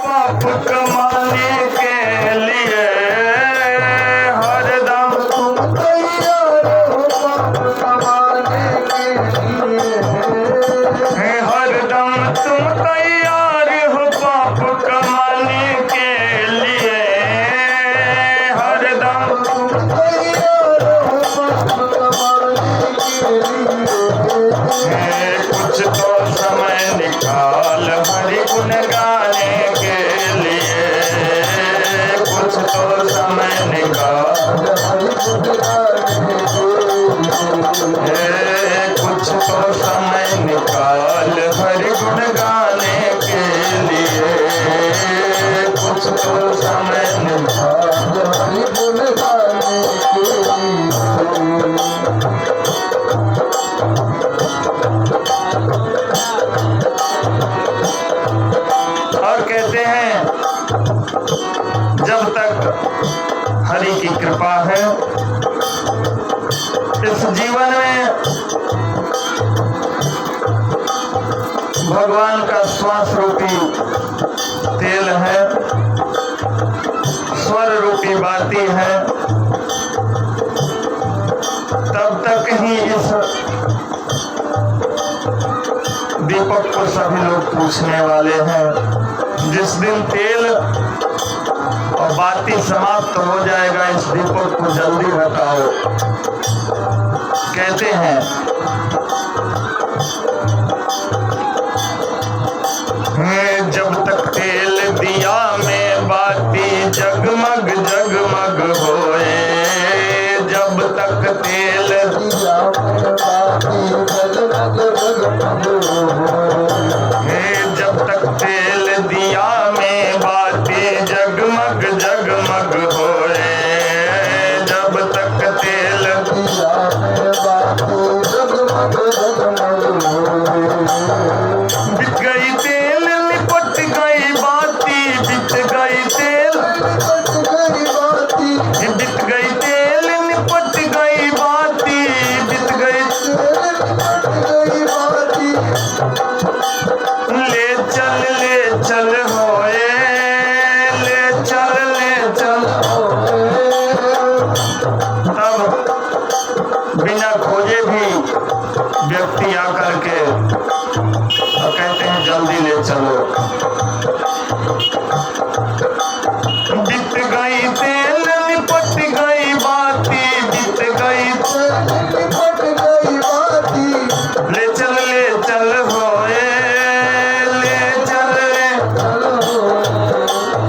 पाप कमाने के लिए, हरदम तुम तैयार हो पाप कमाने के लिए, हरदम तुम तैयार हो पाप कमाने के लिए, हरदम तुम तैयार हो पाप कमाने के लिए। कुछ तो समय निकाल हरि गुण गाने के लिए, कुछ तो समय निकाल हरि गुण गाने के लिए, कुछ तो समय निकाल हरि गुण गाने के लिए, कुछ तो समय निकाल हरि गुण गाने के लिए। और कहते हैं जब तक हरि की कृपा है इस जीवन में, भगवान का श्वास रूपी तेल है, स्वर रूपी बाती है, तब तक ही इस दीपक को सभी लोग पूछने वाले हैं। जिस दिन तेल और बाती समाप्त हो जाएगा, इस दीपक को जल्दी हटाओ। कहते हैं जब तक तेल दिया में बाती जगमग जगमग होए, जब तक तेल दिया में बाती जगमग जगमग होए, जब तक तेल दिया में बाती जगमग जगमग होए, जब तक तेल दिया में बाती जगमग जगमग होए। बिक गई तेल लिपट गई बाती, बिक गई तेल लिपट गई बाती, बिक गई तेल लिपट गई बाती, बिक गई तेल लिपट गई बाती। ले चल होए, ले चल होए। तब बिना खोजे भी व्यक्ति आकर के और कहते हैं जल्दी ले चलो। बीत गई तेल लिपट गई बाती, बीत गई तेल लिपट गई बाती। ले चल होए, ले चल होए।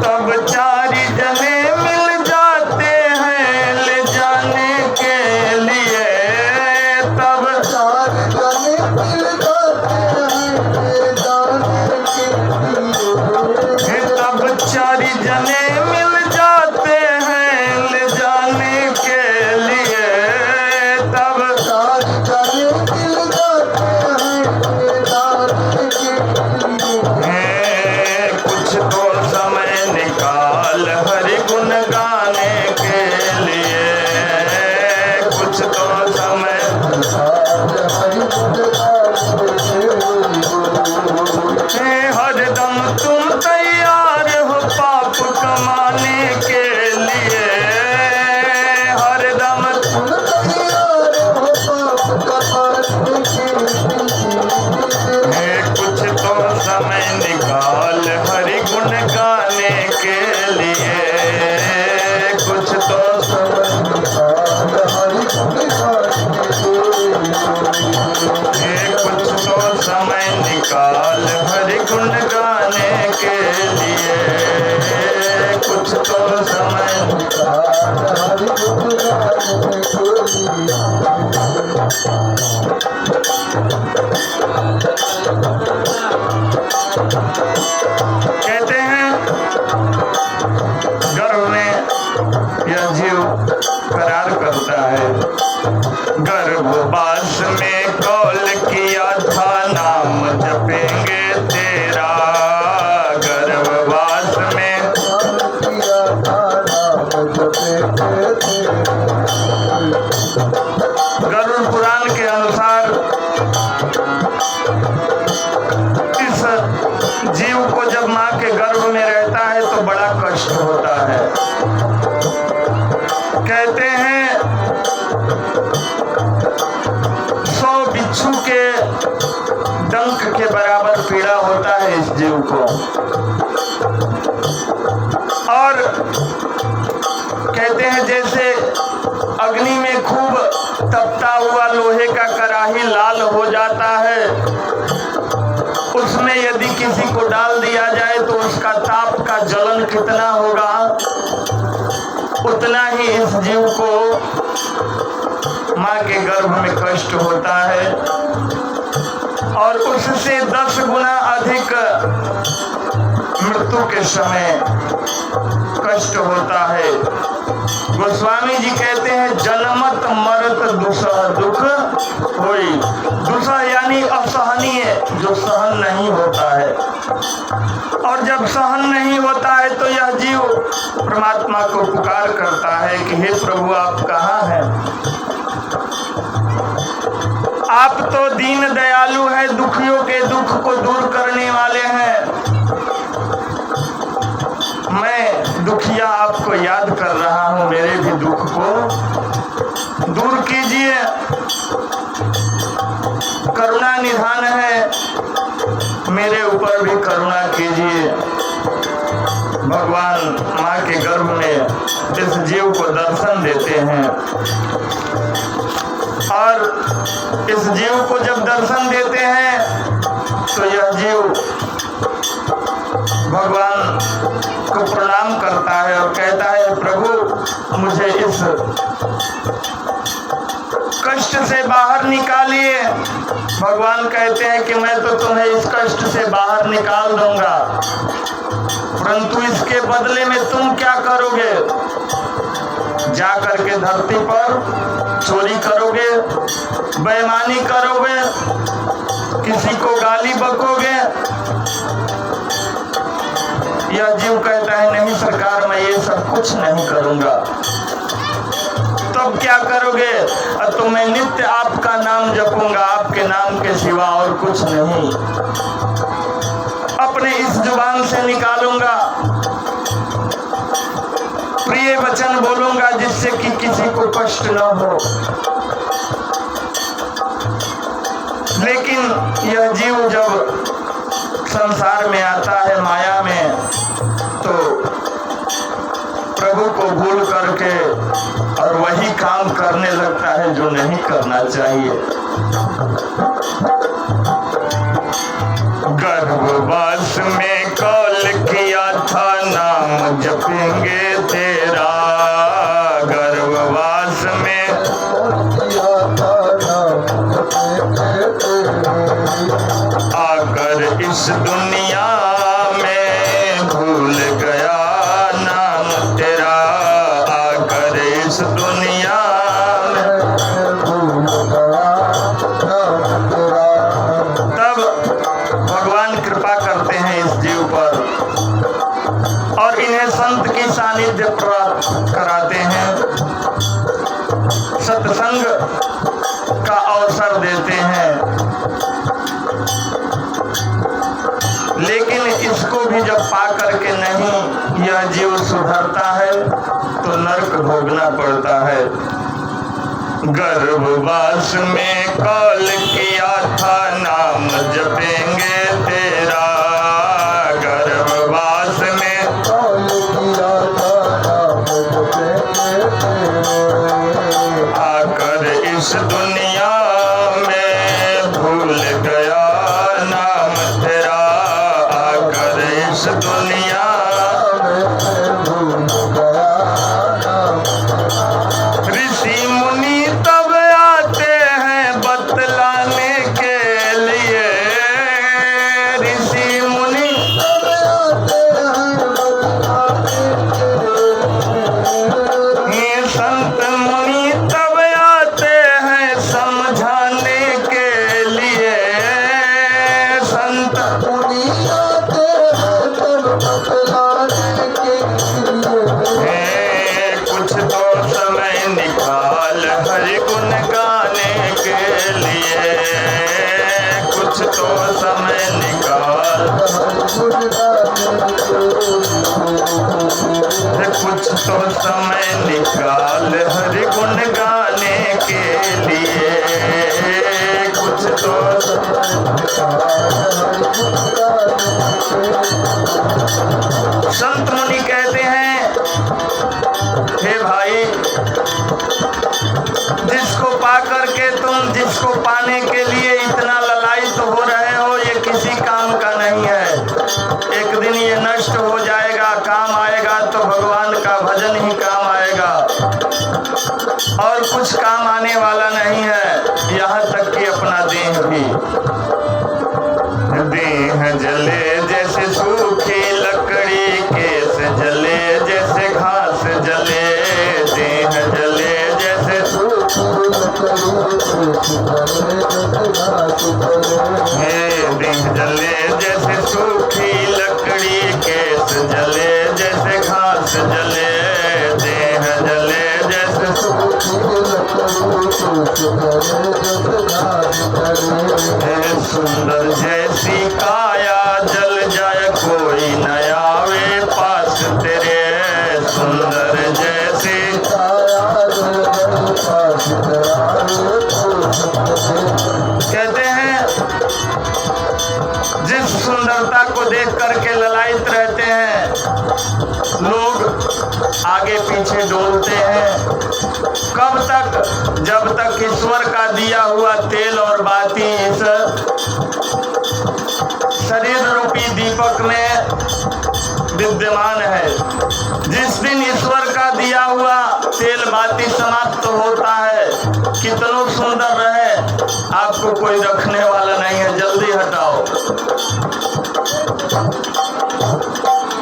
तब चारि जने मिल जाते हैं ले जाने के लिए, तब चारि जने मिल जाते हैं ले जाने के लिए, तब चारि जने मिल जाते हैं ले जाने के लिए, तब चारि जने मिल जाते हैं ले जाने के लिए। कुछ तो समय निकाल हरि गुण गाने के लिए, कुछ तो समय निकाल हरि गुण गाने के लिए। हरदम तुम तैयार हो पाप कमाने के लिए, हरदम तुम तैयार हो पाप कमाने के लिए। कुछ तो समय निकाल हरि गुण गाने के लिए, कुछ तो समय निकाल हरि गुण गाने के लिए, कुछ तो समय निकाल हरि गुण गाने के लिए, कुछ तो समय निकाल हरि गुण गाने के लिए। कहते हैं गर्भ में यह जीव करार करता है। गर्भवास में कौल किया था नाम जपेंगे तेरा, गर्भवास में कौल किया था नाम जपेंगे तेरा। गरुड़ पुराण के अनुसार इस जीव को जब माँ के गर्भ में रहता जाता है तो बड़ा कष्ट होता है। कहते हैं 100 बिच्छू के डंक के बराबर पीड़ा होता है इस जीव को। और कहते हैं जैसे अग्नि में खूब तपता हुआ लोहे का कड़ाही लाल हो जाता है, उसमें यदि किसी को डाल दिया जाए तो उसका ताप का जलन कितना होगा, उतना ही इस जीव को माँ के गर्भ में कष्ट होता है और उससे 10 गुना अधिक मृत्यु के समय कष्ट होता है। गोस्वामी जी कहते हैं जन्मत मरत दुसह दुख होई। दुसह यानी असहनीय, जो सहन नहीं होता है। और जब सहन नहीं होता है तो यह जीव परमात्मा को पुकार करता है कि हे प्रभु आप कहाँ हैं? आप तो दीन दयालु है, दुखियों के दुख को दूर करने वाले हैं। मैं दुखिया आपको याद कर रहा हूँ, मेरे भी दुख को दूर कीजिए। करुणा निधान है, मेरे ऊपर भी करुणा कीजिए। भगवान माँ के गर्भ में इस जीव को दर्शन देते हैं और इस जीव को जब दर्शन देते हैं तो यह जीव भगवान को प्रणाम करता है और कहता है प्रभु मुझे इस कष्ट से बाहर निकालिए। भगवान कहते हैं कि मैं तो तुम्हें इस कष्ट से बाहर निकाल दूंगा, परंतु इसके बदले में तुम क्या करोगे? जा करके धरती पर चोरी करोगे, बेईमानी करोगे, किसी को गाली बकोगे। यह जीव कहता है नहीं सरकार, मैं ये सब कुछ नहीं करूंगा। तब क्या करोगे? तो मैं नित्य आपका नाम जपूंगा, आपके नाम के सिवा और कुछ नहीं। अपने इस जुबान से निकालूंगा, प्रिय वचन बोलूंगा जिससे कि किसी को कष्ट न हो। लेकिन यह जीव जब संसार में आता है माया में, तो प्रभु को भूल करके और वही काम करने लगता है जो नहीं करना चाहिए। गर्भवास में कॉल किया था नाम जपेंगे तेरा, गर्भवास में आकर इस दुनिया में भूल गया नाम तेरा, आकर इस दुनिया में भूल गया नाम तेरा। तब भगवान कृपा करते हैं इस जीव पर और इन्हें संत की सानिध्य प्राप्त कराते हैं, सत्संग का अवसर देते हैं। लेकिन इसको भी जब पा करके नहीं यह जीव सुधरता है तो नरक भोगना पड़ता है। गर्भवास में कॉल किया था नाम जपेंगे तेरा, गर्भवास में कॉल किया था नाम जपेंगे तेरा, आकर इस दुनिया में भूल गया नाम तेरा, आकर इस दुनिया में भूल गया नाम तेरा। ऋषि मुनि तब आते हैं बतलाने के लिए, ऋषि मुनि तब आते हैं बतलाने के लिए, संत मुनि तब आते हैं समझाने के लिए, संत मुनि आते हैं तब बतलाने के लिए। कुछ तो समय निकाल हरि गुण गाने के लिए, कुछ तो समय निकाल हरि गुण गाने के लिए। कुछ तो समय निकाल हरि गुण गाने के लिए, कुछ तो संत मुनि कहते हैं, हे भाई, जिसको पा करके तुम जिसको पाने के लिए इतना ललायित हो रहे हो, ये किसी काम का नहीं है। एक दिन ये नष्ट हो जाएगा। काम आएगा तो भगवान का भजन ही काम आएगा, और कुछ काम आने वाला नहीं है। यहाँ तक कि अपना देह भी, देह जले जैसे सूखी लकड़ी, केस जले जैसे घास जले, देह जले जैसे देह जले जैसे सूखी लकड़ी, केस जले जैसे घास जले, देह जले जैसे सुंदर जैसी काया जल जाए कोई न आवे पास तेरे, सुंदर जैसी कहते हैं जिस सुंदरता को देख करके ललायित रहते हैं लोग, आगे पीछे डोलते हैं। कब तक? जब तक ईश्वर का दिया हुआ तेल और बाती इस शरीर रूपी दीपक में विद्यमान है। जिस दिन ईश्वर का दिया हुआ तेल बाती समाप्त होता है, कितनों सुंदर रहे, आपको कोई रखने वाला नहीं है। जल्दी हटाओ।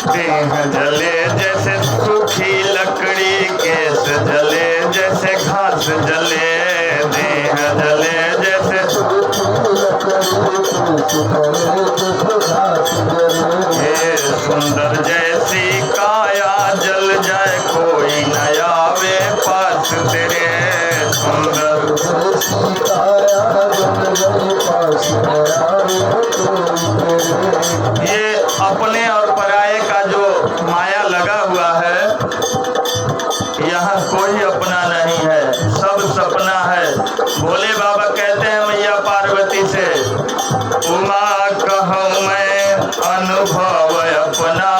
देह जले जैसे सूखी लकड़ी, केस जले जैसे घास जले, देह जले जैसे सुंदर जैसी काया जल जाए कोई न आवे पास तेरे, सुंदर ये अपने और पराये का जो माया लगा हुआ है, यहाँ कोई अपना नहीं है, सब सपना है। भोले बाबा कहते हैं मैया पार्वती से, उमा कहूँ मैं अनुभव अपना,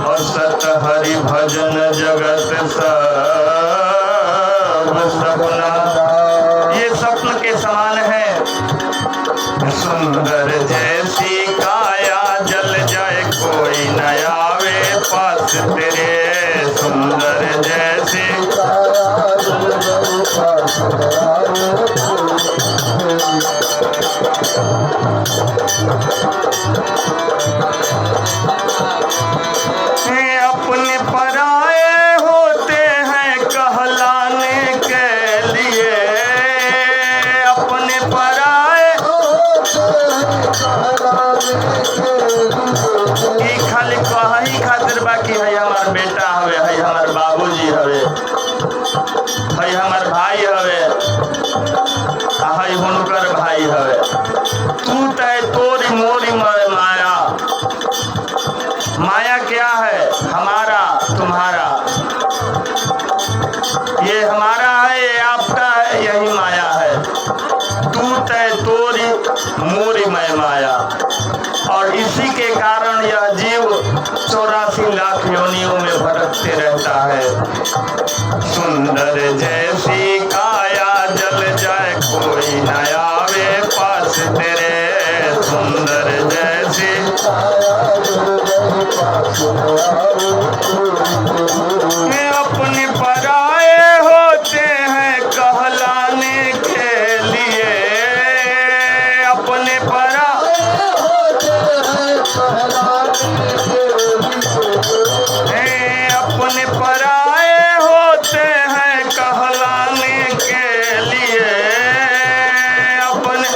और सत हरि भजन जगत सब सपना। ये स्वप्न के समान है। सुंदर जैसी काया जल जाए कोई न आवे पास तेरे, सुंदर जैसी अपने पराए होते हैं कहलाने के लिए, अपने पराए खाली कही खातिर बाकी है हमार बेटा हवे, है हमार बाबूजी हवे, है हमार भाई हवे, है हुनकर भाई हवे। तू तय तोरी मोरी माया। माया क्या है? हमारा तुम्हारा, ये हमारा है, ये आपका है, यही माया है। तू तय तोरी मोरी मैं माया। और इसी के कारण यह जीव 84 लाख योनियों में भटकते रहता है। सुंदर जैसी काया जल जाए कोई न आवे पास तेरे, सुंदर जैसी अपने पराये होते हैं कहलाने के लिए, अपने पराये अपने पराये होते हैं कहलाने के लिए, अपने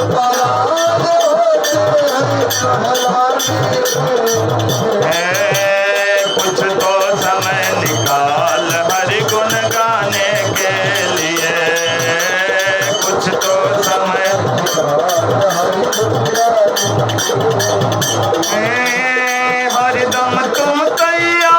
कुछ तो समय निकाल हरि गुण गाने के लिए, कुछ तो समय हरदम तुम तैयार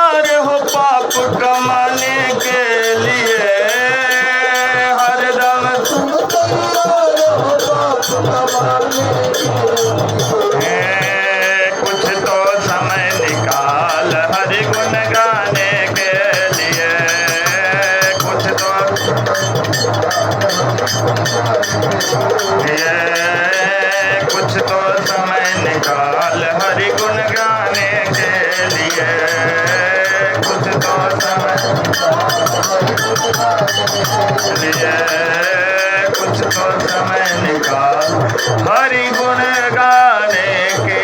ये कुछ तो समय निकाल हरि गुण गाने के लिए, कुछ तो समय लिए, कुछ तो समय निकाल हरि गुण गाने के